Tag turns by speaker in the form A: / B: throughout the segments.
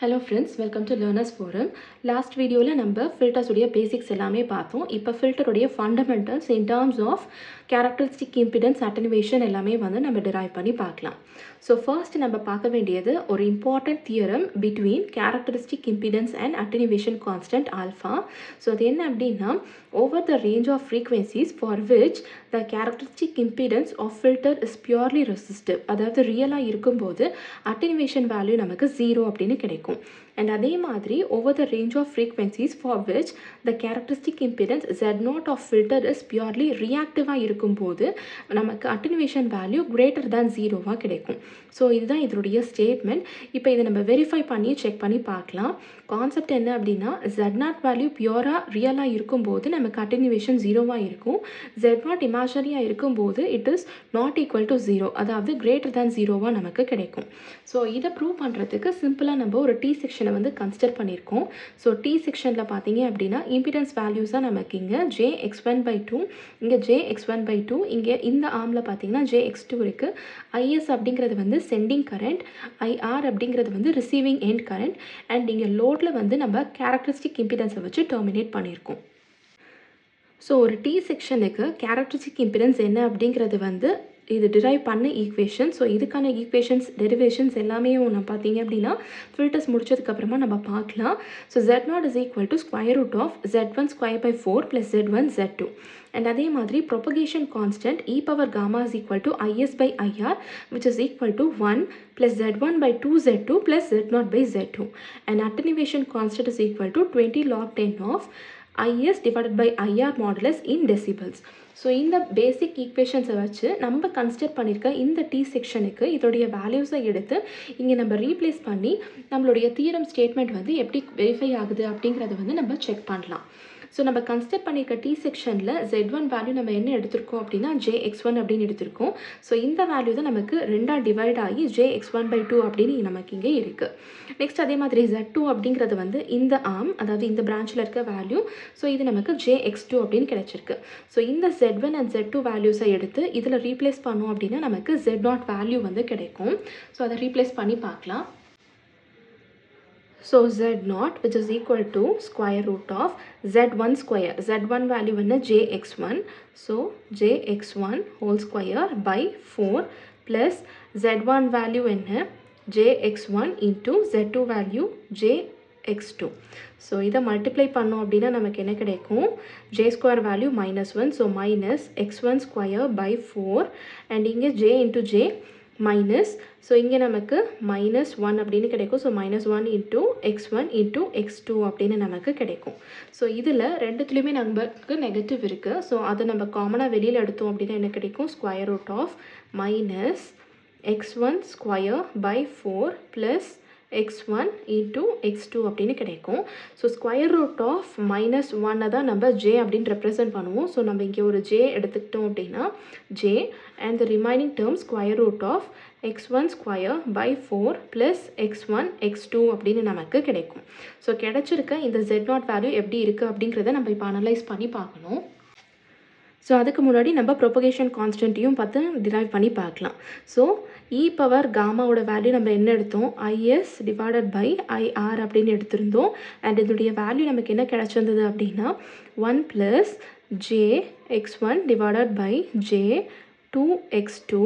A: Hello friends, welcome to Learners Forum. Last video la namba filters udiya basics ellame paathom. Ipa filter udiya fundamentals in terms of characteristic impedance attenuation ellame vandu namba derive panni paakalam. So first namba paaka vendiyadhu or important theorem between characteristic impedance and attenuation constant alpha. So adu enna appadina over the range of frequencies for which the characteristic impedance of filter is purely resistive, அதாவது ரியலா இருக்கும்போது attenuation value நமக்கு 0 அப்படின்னு கிடைக்கும். And அதே மாதிரி over the range of frequencies for which the characteristic impedance Z0 of filter is purely reactive இருக்கும்போது நமக்கு attenuation value greater than 0 கிடைக்கும். ஸோ இதுதான் இதனுடைய ஸ்டேட்மெண்ட். இப்போ இதை நம்ம வெரிஃபை பண்ணி செக் பண்ணி பார்க்கலாம். கான்செப்ட் என்ன அப்படின்னா Z0 வேல்யூ பியூராக ரியலாக இருக்கும்போது நமக்கு அட்டென்யூவேஷன் 0 இருக்கும். Z0 இமேஜினரியாக இருக்கும்போது it is not equal to 0, அதாவது கிரேட்டர் தேன் 0 நமக்கு கிடைக்கும். ஸோ இதை ப்ரூவ் பண்ணுறதுக்கு சிம்பிளாக நம்ம ஒரு டி செக்ஷனை வந்து கன்சிடர் பண்ணியிருக்கோம். ஸோ டி செக்ஷனில் பார்த்தீங்க அப்படின்னா இம்பிடன்ஸ் வேல்யூஸாக நமக்கு இங்கே Jx1/2, இங்கே Jx1/2, இங்கே இந்த ஆர்மில் பார்த்தீங்கன்னா Jx2 இருக்குது. ஐஎஸ் அப்படிங்கிறது வந்து சென்டிங் கரண்ட், ஐஆர் அப்படிங்கிறது வந்து ரிசீவிங் எண்ட் கரண்ட், அண்ட் இங்கே லோடில் வந்து நம்ம கேரக்டரிஸ்டிக் இம்பிடன்ஸை வச்சு டெர்மினேட் பண்ணியிருக்கோம். ஸோ ஒரு டி செக்ஷனுக்கு கேரக்டரிஸ்டிக் இம்பிடன்ஸ் என்ன அப்படிங்கிறது வந்து இது டிரைவ் பண்ண ஈக்குவேஷன். ஸோ இதுக்கான ஈக்குவேஷன்ஸ் டெரிவேஷன்ஸ் எல்லாமே நம்ம பார்த்தீங்க அப்படின்னா ஃபில்டர்ஸ் முடிச்சதுக்கப்புறமா நம்ம பார்க்கலாம். So Z0 is equal to square root of Z1² by 4 plus Z1 Z2. And அதே மாதிரி propagation constant e power gamma is equal to is by ir which is equal to 1 plus Z1/2 Z2 plus Z0/Z2. And attenuation constant is equal to 20 log 10 of is divided by ir modulus in decibels. So இந்த பேசிக் ஈக்குவேஷன்ஸை வச்சு நம்ம consider பண்ணியிருக்க இந்த D செக்ஷனுக்கு இதோடைய வேல்யூஸை எடுத்து இங்கே நம்ம ரீப்ளேஸ் பண்ணி நம்மளுடைய தியரம் ஸ்டேட்மெண்ட் வந்து எப்படி வெரிஃபை ஆகுது அப்படிங்கிறத வந்து நம்ம செக் பண்ணலாம். ஸோ நம்ம கன்சிடர் பண்ணியிருக்க டி செக்ஷனில் Z1 வேல்யூ நம்ம என்ன எடுத்திருக்கோம் அப்படின்னா Jx1 அப்படின்னு எடுத்திருக்கோம். ஸோ இந்த வேல்யூ தான் நமக்கு ரெண்டாக டிவைட் ஆகி Jx1/2 அப்படின்னு நமக்கு இங்கே இருக்குது. நெக்ஸ்ட் அதே மாதிரி Z2 அப்படிங்கிறது வந்து இந்த ஆர்ம், அதாவது இந்த பிரான்ச்சில் இருக்க வேல்யூ. ஸோ இது நமக்கு Jx2 அப்படின்னு கிடைச்சிருக்கு. ஸோ இந்த Z1 அண்ட் Z2 வேல்யூஸை எடுத்து இதில் ரீப்ளேஸ் பண்ணோம் அப்படின்னா நமக்கு Z0 வேல்யூ வந்து கிடைக்கும். ஸோ அதை ரீப்ளேஸ் பண்ணி பார்க்கலாம். So Z0 which is equal to square root of Z1 square. Z1 value is Jx1. So Jx1 whole square by 4 plus Z1 value is Jx1 into Z2 value Jx2. So இதை multiply பண்ணோம் அப்படின்னா நமக்கு என்ன கிடைக்கும்? J square value -1. So minus x1 square by 4 and இங்கே J into J minus. So இங்கே நமக்கு -1 அப்படின்னு கிடைக்கும். So -1 into x1 into x2 அப்படின்னு நமக்கு கிடைக்கும். ஸோ இதில் ரெண்டுத்துலேயுமே நமக்கு நெகட்டிவ் இருக்குது. ஸோ அதை நம்ம காமனாக வெளியில் எடுத்தோம் அப்படின்னா என்ன கிடைக்கும்? Square root of minus x1 square by 4 plus x1 into x2 அப்படின்னு கிடைக்கும். ஸோ ஸ்கொயர் ரூட் ஆஃப் -1 தான் நம்ம j அப்படின்னு ரெப்ரசன்ட் பண்ணுவோம். ஸோ நம்ம இங்கே ஒரு j எடுத்துக்கிட்டோம் அப்படின்னா j and the remaining term square root of x1 square by 4 plus x1 x2 அப்படின்னு நமக்கு கிடைக்கும். ஸோ கிடைச்சிருக்க இந்த Z0 வேல்யூ எப்படி இருக்குது அப்படிங்கிறத நம்ம இப்போ அனலைஸ் பண்ணி பார்க்கணும். ஸோ அதுக்கு முன்னாடி நம்ம ப்ரொபகேஷன் கான்ஸ்டன்ட்டையும் பார்த்து டிரைவ் பண்ணி பார்க்கலாம். ஸோ இ பவர் காமாவோட வேல்யூ நம்ம என்ன எடுத்தோம்? ஐஎஸ் டிவைடட் பை ஐஆர் அப்படின்னு எடுத்திருந்தோம். அண்ட் இதனுடைய வேல்யூ நமக்கு என்ன கிடைச்சிருந்தது அப்படின்னா 1 plus Jx1 divided by J2x2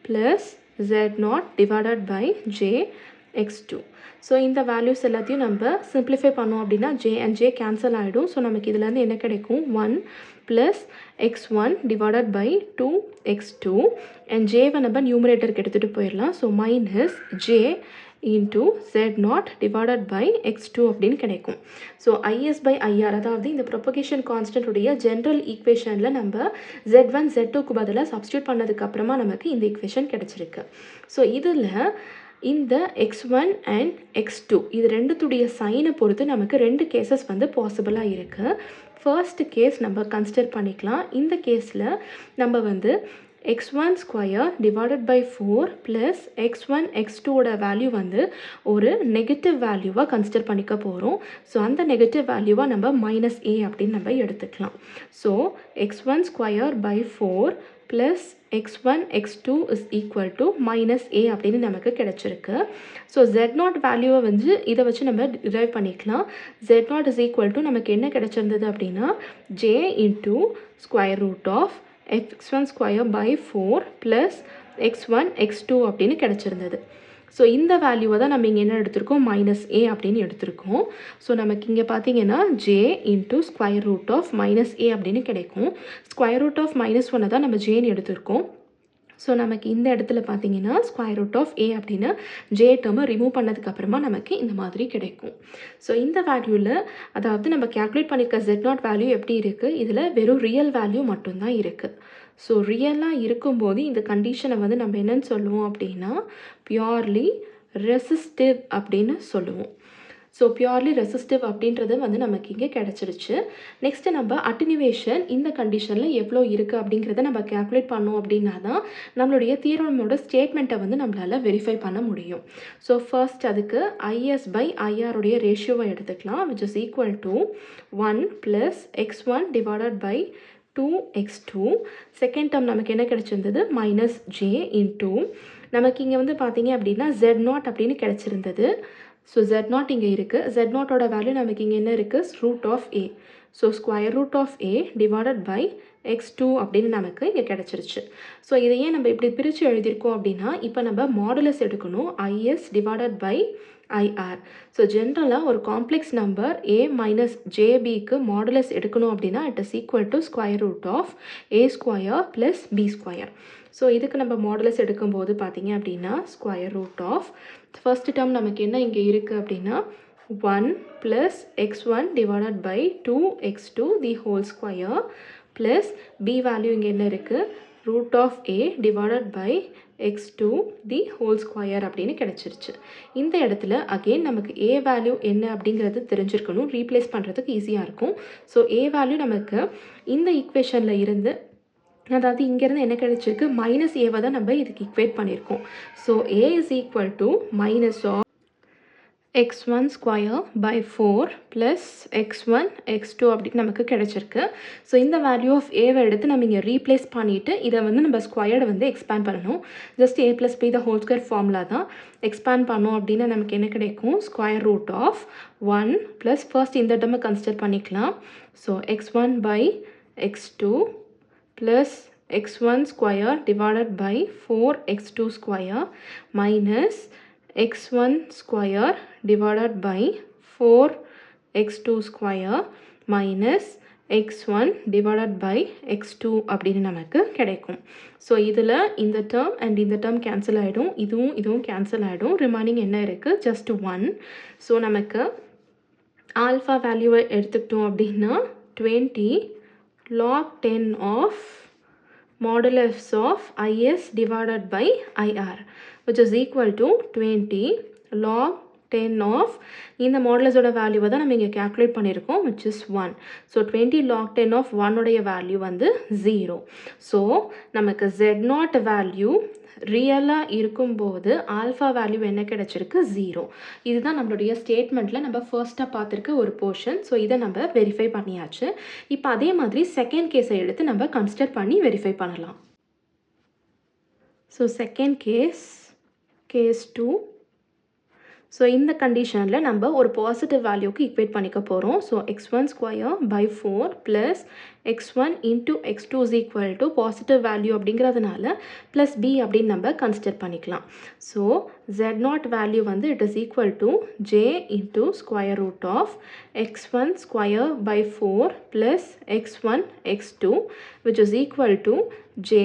A: plus Z0 divided by Jx2. So இந்த வேல்யூஸ் எல்லாத்தையும் நம்ம சிம்பிளிஃபை பண்ணோம் அப்படின்னா J and J கேன்சல் ஆகிடும். ஸோ நமக்கு இதுலேருந்து என்ன கிடைக்கும்? 1 plus x1 divided by 2x2 and ஜேவை நம்ம நியூமரேட்டருக்கு எடுத்துகிட்டு போயிடலாம். So minus J into Z0 divided by x2 அப்படின்னு கிடைக்கும். ஸோ ஐஎஸ் பை ஐஆர், அதாவது இந்த ப்ரொபகேஷன் கான்ஸ்டன்ட்டுடைய ஜென்ரல் ஈக்குவேஷனில் நம்ம Z1 Z2க்கு பதிலாக சப்ஸ்டியூட் பண்ணதுக்கப்புறமா நமக்கு இந்த ஈக்குவேஷன் கிடச்சிருக்கு. ஸோ இதில் இந்த x1 அண்ட் x2 இது ரெண்டுத்துடைய சைனை பொறுத்து நமக்கு ரெண்டு கேசஸ் வந்து பாசிபிளாக இருக்குது. ஃபர்ஸ்ட் கேஸ் நம்ம கன்சிடர் பண்ணிக்கலாம். இந்த கேஸில் நம்ம வந்து x1 square divided by 4 plus x1 x2ஓட வேல்யூ வந்து ஒரு நெகட்டிவ் வேல்யூவாக கன்சிடர் பண்ணிக்க போகிறோம். ஸோ அந்த நெகட்டிவ் வேல்யூவாக நம்ம -a அப்படின்னு நம்ம எடுத்துக்கலாம். So x1 square by 4 plus x1 x2 is equal to minus a அப்படின்னு நமக்கு கிடைச்சிருக்கு. ஸோ z0 வேல்யூவை வந்து இதை வச்சு நம்ம டிரைவ் பண்ணிக்கலாம். z0 is equal to நமக்கு என்ன கிடைச்சிருந்தது அப்படின்னா j into square root of x1 square by 4 plus x1 x2 அப்படின்னு கிடைச்சிருந்தது. ஸோ இந்த வேல்யூவை தான் நம்ம இங்கே என்ன எடுத்திருக்கோம் மைனஸ் ஏ அப்படின்னு எடுத்திருக்கோம். ஸோ நமக்கு இங்கே பார்த்தீங்கன்னா J into square root of minus a அப்படின்னு கிடைக்கும். ஸ்கொயர் ரூட் ஆஃப் மைனஸ் ஒன்னை தான் நம்ம ஜேன்னு எடுத்திருக்கோம். ஸோ நமக்கு இந்த இடத்துல பார்த்தீங்கன்னா ஸ்கொயர் ரூட் ஆஃப் ஏ அப்படின்னு ஜே டேர்மை ரிமூவ் பண்ணதுக்கப்புறமா நமக்கு இந்த மாதிரி கிடைக்கும். ஸோ இந்த வேல்யூவில் அதாவது நம்ம கேல்குலேட் பண்ணியிருக்க z0 வேல்யூ எப்படி இருக்குது, இதில் வெறும் ரியல் வேல்யூ மட்டும்தான் இருக்குது. ஸோ ரியலாக இருக்கும்போது இந்த கண்டிஷனை வந்து நம்ம என்னன்னு சொல்லுவோம் அப்படின்னா பியூர்லி ரெசிஸ்டிவ் அப்படின்னு சொல்லுவோம். ஸோ பியூர்லி ரெசிஸ்டிவ் அப்படின்றது வந்து நமக்கு இங்கே கிடச்சிருச்சு. நெக்ஸ்ட்டு நம்ம அட்டினிவேஷன் இந்த கண்டிஷனில் எவ்வளோ இருக்குது அப்படிங்கிறத நம்ம கேல்குலேட் பண்ணோம் அப்படின்னா தான் நம்மளுடைய தியரமோட ஸ்டேட்மெண்ட்டை வந்து நம்மளால் வெரிஃபை பண்ண முடியும். ஸோ ஃபர்ஸ்ட் அதுக்கு IS by IR உடைய ரேஷியோவை எடுத்துக்கலாம், which is equal to 1 plus x1 divided by 2x2. Second term நமக்கு என்ன கிடைச்சிருந்தது மைனஸ் ஜே இன்டூ நமக்கு இங்கே வந்து பார்த்தீங்க அப்படின்னா z0 அப்படின்னு கிடைச்சிருந்தது. ஸோ z0 இங்கே இருக்குது. z0ஓட வேல்யூ நமக்கு இங்கே என்ன இருக்குது root of A. So square root of A divided by x2 அப்படின்னு நமக்கு இங்கே கிடச்சிருச்சு. ஸோ இதையே நம்ம இப்படி பிரித்து எழுதியிருக்கோம் அப்படின்னா இப்போ நம்ம மாடுலஸ் எடுக்கணும் IS divided by IR. So ஜென்ரலாக ஒரு காம்ப்ளெக்ஸ் நம்பர் a மைனஸ் ஜேபிக்கு மாடுலஸ் எடுக்கணும் அப்படின்னா it is equal to square root of a square plus b square. So இதுக்கு நம்ம மாடுலஸ் எடுக்கும்போது பார்த்தீங்க அப்படின்னா square root of first term நமக்கு என்ன இங்கே இருக்குது அப்படின்னா 1 plus x1 divided by 2x2 the whole square plus b value இங்கே என்ன இருக்குது root of A divided by x2 the whole square அப்படின்னு கிடச்சிருச்சு. இந்த இடத்துல அகெயின் நமக்கு ஏ வேல்யூ என்ன அப்படிங்கிறது தெரிஞ்சிருக்கணும், ரீப்ளேஸ் பண்ணுறதுக்கு ஈஸியாக இருக்கும். ஸோ ஏ வேல்யூ நமக்கு இந்த ஈக்குவேஷனில் இருந்து அதாவது இங்கேருந்து என்ன கிடைச்சிருக்கு மைனஸ் ஏவை தான் நம்ம இதுக்கு ஈக்குவேட் பண்ணியிருக்கோம். So A is equal to minus of x1 square by 4 plus x1 x2 அப்படின்னு நமக்கு கிடைச்சிருக்கு. ஸோ இந்த வேல்யூ ஆஃப் ஏவை எடுத்து நம்ம இங்கே ரீப்ளேஸ் பண்ணிவிட்டு இதை வந்து நம்ம ஸ்கொயர்டை வந்து எக்ஸ்பேண்ட் பண்ணணும். Just a plus B the whole square formula தான். எக்ஸ்பேண்ட் பண்ணோம் அப்படின்னா நமக்கு என்ன கிடைக்கும் square root of 1 plus first இந்த டேர்மை கன்சிடர் பண்ணிக்கலாம். So x1 by x2 plus x1 square divided by 4x2 square minus x1 square divided by 4x2 square minus x1 divided by x2 அப்படின்னு நமக்கு கிடைக்கும். ஸோ இதில் இந்த டேர்ம் அண்ட் இந்த term cancel ஆகிடும், இதுவும் கேன்சல் ஆகிடும். ரிமைனிங் என்ன இருக்குது ஜஸ்ட் 1. ஸோ நமக்கு ஆல்ஃபா வேல்யூவை எடுத்துக்கிட்டோம் அப்படின்னா 20 log 10 of modulus of IS divided by IR, which is equal to 20 log 10 of இந்த மாடுலஸோட வேல்யூவை தான் நம்ம இங்கே கேல்குலேட் பண்ணியிருக்கோம், which is 1. So 20 log 10 of 1 உடைய வேல்யூ வந்து 0. ஸோ நமக்கு z0 வேல்யூ ரியலாக இருக்கும்போது ஆல்ஃபா வேல்யூ என்ன கிடச்சிருக்கு 0. இதுதான் நம்மளுடைய ஸ்டேட்மெண்ட்டில் நம்ம ஃபர்ஸ்ட்டாக பார்த்துருக்க ஒரு போர்ஷன். ஸோ இதை நம்ம வெரிஃபை பண்ணியாச்சு. இப்போ அதே மாதிரி செகண்ட் கேஸை எடுத்து நம்ம கன்சிடர் பண்ணி வெரிஃபை பண்ணலாம். So second case 2. ஸோ இந்த கண்டிஷனில் நம்ம ஒரு பாசிட்டிவ் வேல்யூக்கு ஈக்குவேட் பண்ணிக்க போகிறோம். So x1 square by 4 plus x1 into x2 is equal to positive value அப்படிங்கிறதுனால ப்ளஸ் பி அப்படின்னு நம்ம கன்சிடர் பண்ணிக்கலாம். ஸோ z0 வேல்யூ வந்து it is equal to j into square root of x1 square by 4 plus x1 x2 which is equal to j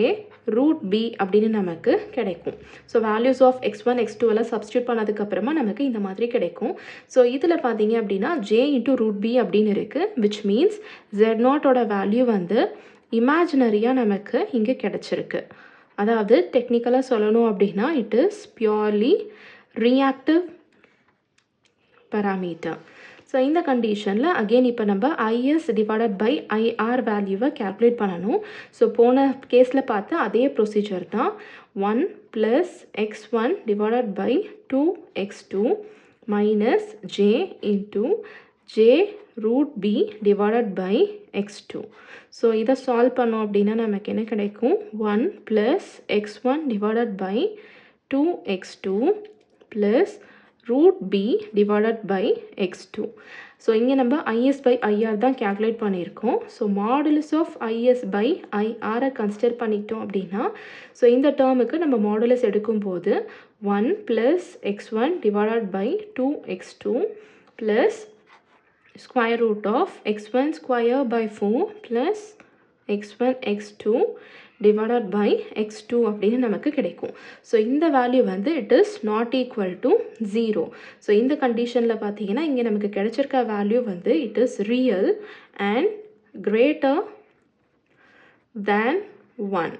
A: root B அப்படின்னு நமக்கு கிடைக்கும். So values of x1 x2 எல்லாம் substitute பண்ணதுக்கப்புறமா நமக்கு இந்த மாதிரி கிடைக்கும். ஸோ இதில் பார்த்தீங்க அப்படின்னா j இன்ட்டு ரூட் பி அப்படின்னு இருக்குது, விச் மீன்ஸ் z0ஓட வேல்யூ வந்து இமேஜினரியாக நமக்கு இங்கே கிடச்சிருக்கு. அதாவது டெக்னிக்கலாக சொல்லணும் அப்படின்னா it is purely reactive parameter. So இந்த கண்டிஷனில் அகெயின் இப்போ நம்ம ஐஎஸ் டிவைடட் பை ஐஆர் வேல்யூவை கேல்குலேட் பண்ணணும். ஸோ போன கேஸில் பார்த்து அதே ப்ரொசீஜர் தான். 1 plus x1 divided by 2x2 minus j into j root b divided by x2. So இதை சால்வ் பண்ணோம் அப்படின்னா நமக்கு என்ன கிடைக்கும் 1 plus x1 divided by 2x2 plus root b divided by x2. So இங்கே நம்ம is by ir தான் calculate பண்ணியிருக்கோம். So modulus of is by ir consider பண்ணிட்டோம் அப்படின்னா ஸோ இந்த டேர்முக்கு நம்ம மாடுலஸ் எடுக்கும்போது 1 plus x1 divided by 2x2 plus square root of x1 square by 4 plus x1 x2 divided by x2 அப்படின்னு நமக்கு கிடைக்கும். ஸோ இந்த வேல்யூ வந்து it is not equal to 0. So இந்த கண்டிஷனில் பார்த்தீங்கன்னா இங்கே நமக்கு கிடைச்சிருக்க வேல்யூ வந்து it is real and greater than 1.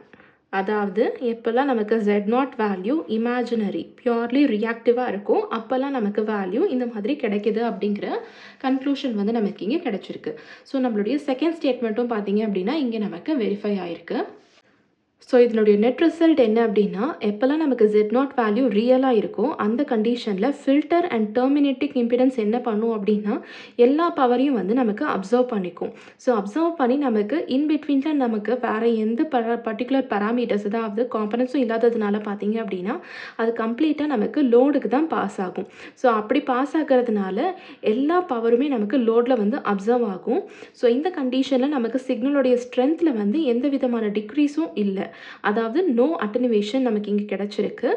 A: அதாவது எப்போல்லாம் நமக்கு z0 வேல்யூ இமேஜினரி பியூர்லி ரியாக்டிவாக இருக்கும் அப்போல்லாம் நமக்கு வேல்யூ இந்த மாதிரி கிடைக்கிது அப்படிங்கிற கன்க்ளூஷன் வந்து நமக்கு இங்கே கிடைச்சிருக்கு. ஸோ நம்மளுடைய செகண்ட் ஸ்டேட்மெண்ட்டும் பார்த்தீங்க அப்படின்னா இங்கே நமக்கு வெரிஃபை ஆயிருக்கு. ஸோ இதனுடைய நெட் ரிசல்ட் என்ன அப்படின்னா எப்போல்லாம் நமக்கு z0 வேல்யூ ரியலாக இருக்கும் அந்த கண்டிஷனில் ஃபில்டர் அண்ட் டெர்மினேட்டிங் இம்பிடன்ஸ் என்ன பண்ணும் அப்படின்னா எல்லா பவரையும் வந்து நமக்கு அப்சர்வ் பண்ணிக்கும். ஸோ அப்சர்வ் பண்ணி நமக்கு இன்பிட்வீனில் நமக்கு வேறு எந்த பர்டிகுலர் பேராமீட்டர்ஸ் அதாவது காம்பனன்ஸும் இல்லாததுனால பார்த்தீங்க அப்படின்னா அது கம்ப்ளீட்டாக நமக்கு லோடுக்கு தான் பாஸ் ஆகும். ஸோ அப்படி பாஸ் ஆகிறதுனால எல்லா பவருமே நமக்கு லோடில் வந்து அப்சர்வ் ஆகும். ஸோ இந்த கண்டிஷனில் நமக்கு சிக்னலோடைய ஸ்ட்ரென்த்தில் வந்து எந்த விதமான டிக்ரீஸும் இல்லை. அதாவது நோ அட்டனுவேஷன் நமக்கு இங்கே கிடைச்சிருக்கு.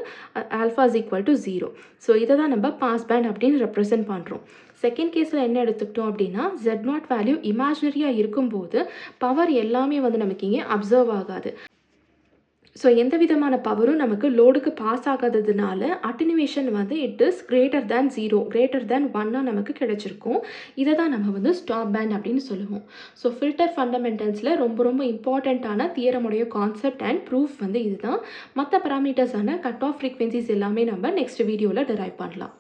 A: Alpha is equal to 0. So இதை தான் நம்ம பாஸ் பேண்ட் அப்படின்னு ரெப்ரசென்ட் பண்ணுறோம். செகண்ட் கேஸில் என்ன எடுத்துக்கிட்டோம் அப்படின்னா z0 வேல்யூ இமேஜினரியாக இருக்கும்போது பவர் எல்லாமே வந்து நமக்கு இங்கே அப்சர்வ் ஆகாது. ஸோ எந்த விதமான பவரும் நமக்கு லோடுக்கு பாஸ் ஆகாததுனால அட்டனுவேஷன் வந்து it is greater than 0 greater than 1 நமக்கு கிடைச்சிருக்கும். இதை தான் நம்ம வந்து ஸ்டாப் பேண்ட் அப்படின்னு சொல்லுவோம். ஸோ ஃபில்டர் ஃபண்டமெண்டல்ஸில் ரொம்ப ரொம்ப இம்பார்ட்டண்ட்டான தியரமுடைய கான்செப்ட் அண்ட் ப்ரூஃப் வந்து இதுதான். மற்ற பேராமீட்டர்ஸான கட் ஆஃப் ஃப்ரீக்வன்சிஸ் எல்லாமே நம்ம நெக்ஸ்ட் வீடியோவில் டெரைவ் பண்ணலாம்.